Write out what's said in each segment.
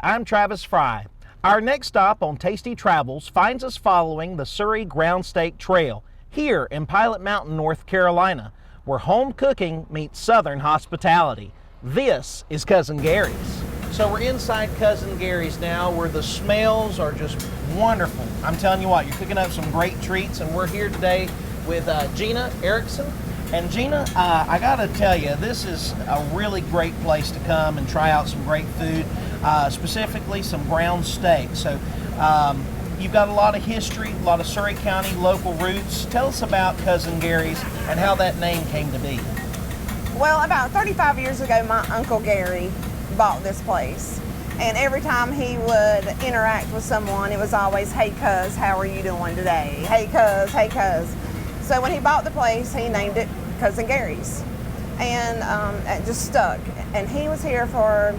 I'm Travis Frye. Our next stop on Tasty Travels finds us following the Surrey Ground Steak Trail here in Pilot Mountain, North Carolina, where home cooking meets Southern hospitality. This is Cousin Gary's. So we're inside Cousin Gary's now, where the smells are just wonderful. I'm telling you what, you're cooking up some great treats, and we're here today with Gina Erickson. And Gina, I gotta tell you, this is a really great place to come and try out some great food, specifically some ground steak. So you've got a lot of history, a lot of Surrey County local roots. Tell us about Cousin Gary's and how that name came to be. Well, about 35 years ago, my Uncle Gary bought this place. And every time he would interact with someone, it was always, "Hey, cuz, how are you doing today? Hey, cuz, hey, cuz." So when he bought the place, he named it Cousin Gary's. And it just stuck. And he was here for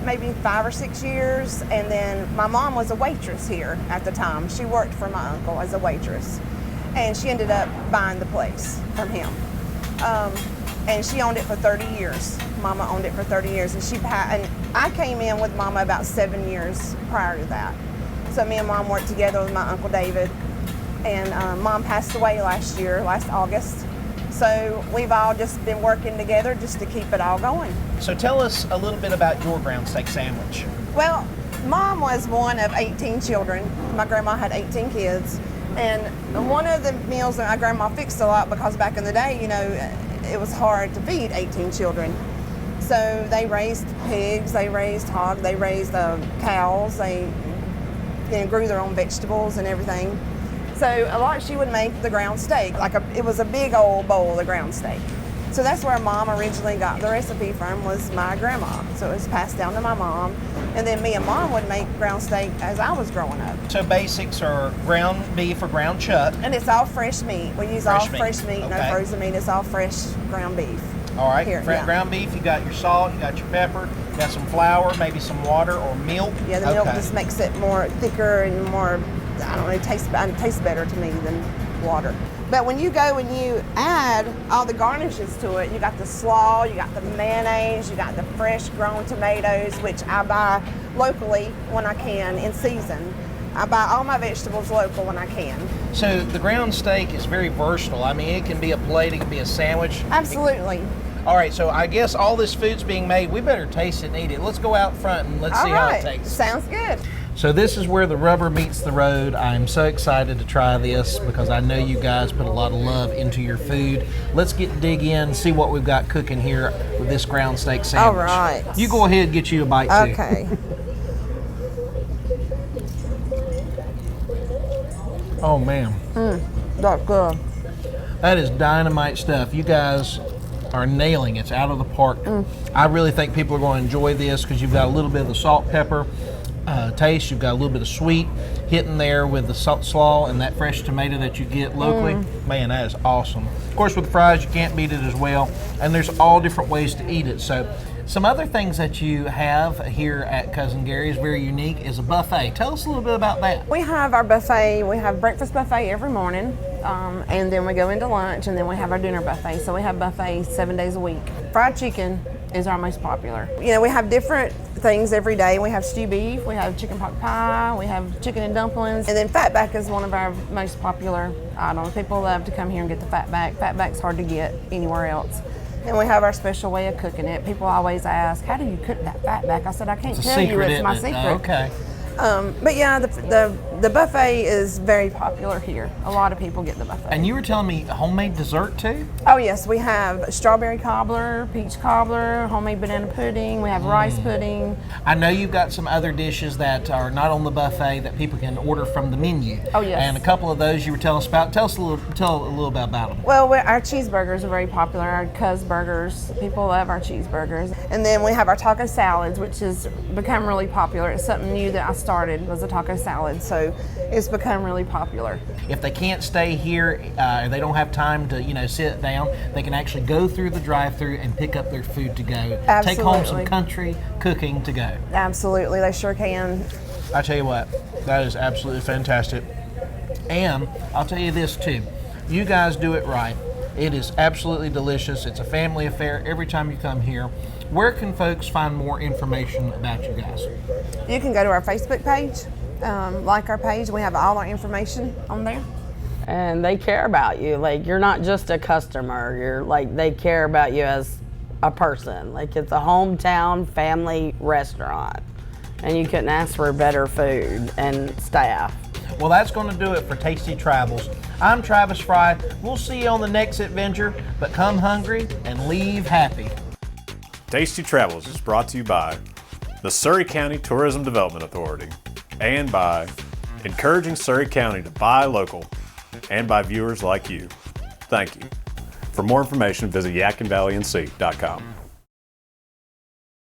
maybe 5 or 6 years. And then my mom was a waitress here at the time. She worked for my uncle as a waitress. And she ended up buying the place from him. And she owned it for 30 years. Mama owned it for 30 years. And I came in with Mama about 7 years prior to that. So me and Mom worked together with my Uncle David. And Mom passed away last August. So we've all just been working together just to keep it all going. So tell us a little bit about your ground steak sandwich. Well, Mom was one of 18 children. My grandma had 18 kids. And one of the meals that my grandma fixed a lot, because back in the day, you know, it was hard to feed 18 children. So they raised pigs, they raised hogs, they raised cows, they grew their own vegetables and everything. So a lot she would make the ground steak, it was a big old bowl of ground steak. So that's where Mom originally got the recipe from, was my grandma. So it was passed down to my mom. And then me and Mom would make ground steak as I was growing up. So basics are ground beef or ground chuck. And it's all fresh meat. We use all fresh meat, no frozen meat. It's all fresh ground beef. All right, here, ground beef, you got your salt, you got your pepper, you got some flour, maybe some water or milk. Yeah, the milk just makes it more thicker and more, I don't know, it tastes better to me than water. But when you go and you add all the garnishes to it, you got the slaw, you got the mayonnaise, you got the fresh grown tomatoes, which I buy locally when I can, in season. I buy all my vegetables local when I can. So the ground steak is very versatile. I mean, it can be a plate, it can be a sandwich. Absolutely. All right, so I guess all this food's being made. We better taste it and eat it. Let's go out front and let's see how it tastes. Sounds good. So this is where the rubber meets the road. I'm so excited to try this because I know you guys put a lot of love into your food. Let's dig in, see what we've got cooking here with this ground steak sandwich. All right. You go ahead and get you a bite too. Okay. Oh man. That's good. That is dynamite stuff. You guys are nailing it. It's out of the park. I really think people are going to enjoy this because you've got a little bit of the salt, pepper taste. You've got a little bit of sweet hitting there with the salt slaw and that fresh tomato that you get locally. Man, that is awesome. Of course, with fries, you can't beat it as well. And there's all different ways to eat it. So some other things that you have here at Cousin Gary's, very unique, is a buffet. Tell us a little bit about that. We have our buffet. We have breakfast buffet every morning, and then we go into lunch, and then we have our dinner buffet. So we have buffets 7 days a week. Fried chicken is our most popular. You know, we have different things every day. We have stew beef, we have chicken pot pie, we have chicken and dumplings, and then fatback is one of our most popular items. People love to come here and get the fatback. Fatback's hard to get anywhere else. And we have our special way of cooking it. People always ask, "How do you cook that fatback?" I said, "I can't tell you. It's my secret." Okay. But yeah, the buffet is very popular here. A lot of people get the buffet. And you were telling me homemade dessert too? Oh yes, we have strawberry cobbler, peach cobbler, homemade banana pudding. We have rice pudding. I know you've got some other dishes that are not on the buffet that people can order from the menu. Oh yes. And a couple of those you were telling us about. Tell a little bit about them. Well, our cheeseburgers are very popular. Our Cuz burgers, people love our cheeseburgers. And then we have our taco salads, which has become really popular. It's something new that I started, was a taco salad, so it's become really popular. If they can't stay here, they don't have time to sit down, they can actually go through the drive-thru and pick up their food to go. Absolutely. Take home some country cooking to go. Absolutely, they sure can. I tell you what, that is absolutely fantastic. And I'll tell you this too, you guys do it right. It is absolutely delicious. It's a family affair every time you come here. Where can folks find more information about you guys? You can go to our Facebook page, like our page. We have all our information on there. And they care about you. Like, you're not just a customer. You're like, they care about you as a person. Like, it's a hometown family restaurant. And you couldn't ask for better food and staff. Well, that's going to do it for Tasty Travels. I'm Travis Frye. We'll see you on the next adventure, but come hungry and leave happy. Tasty Travels is brought to you by the Surry County Tourism Development Authority and by encouraging Surry County to buy local and by viewers like you. Thank you. For more information, visit YadkinValleyNC.com.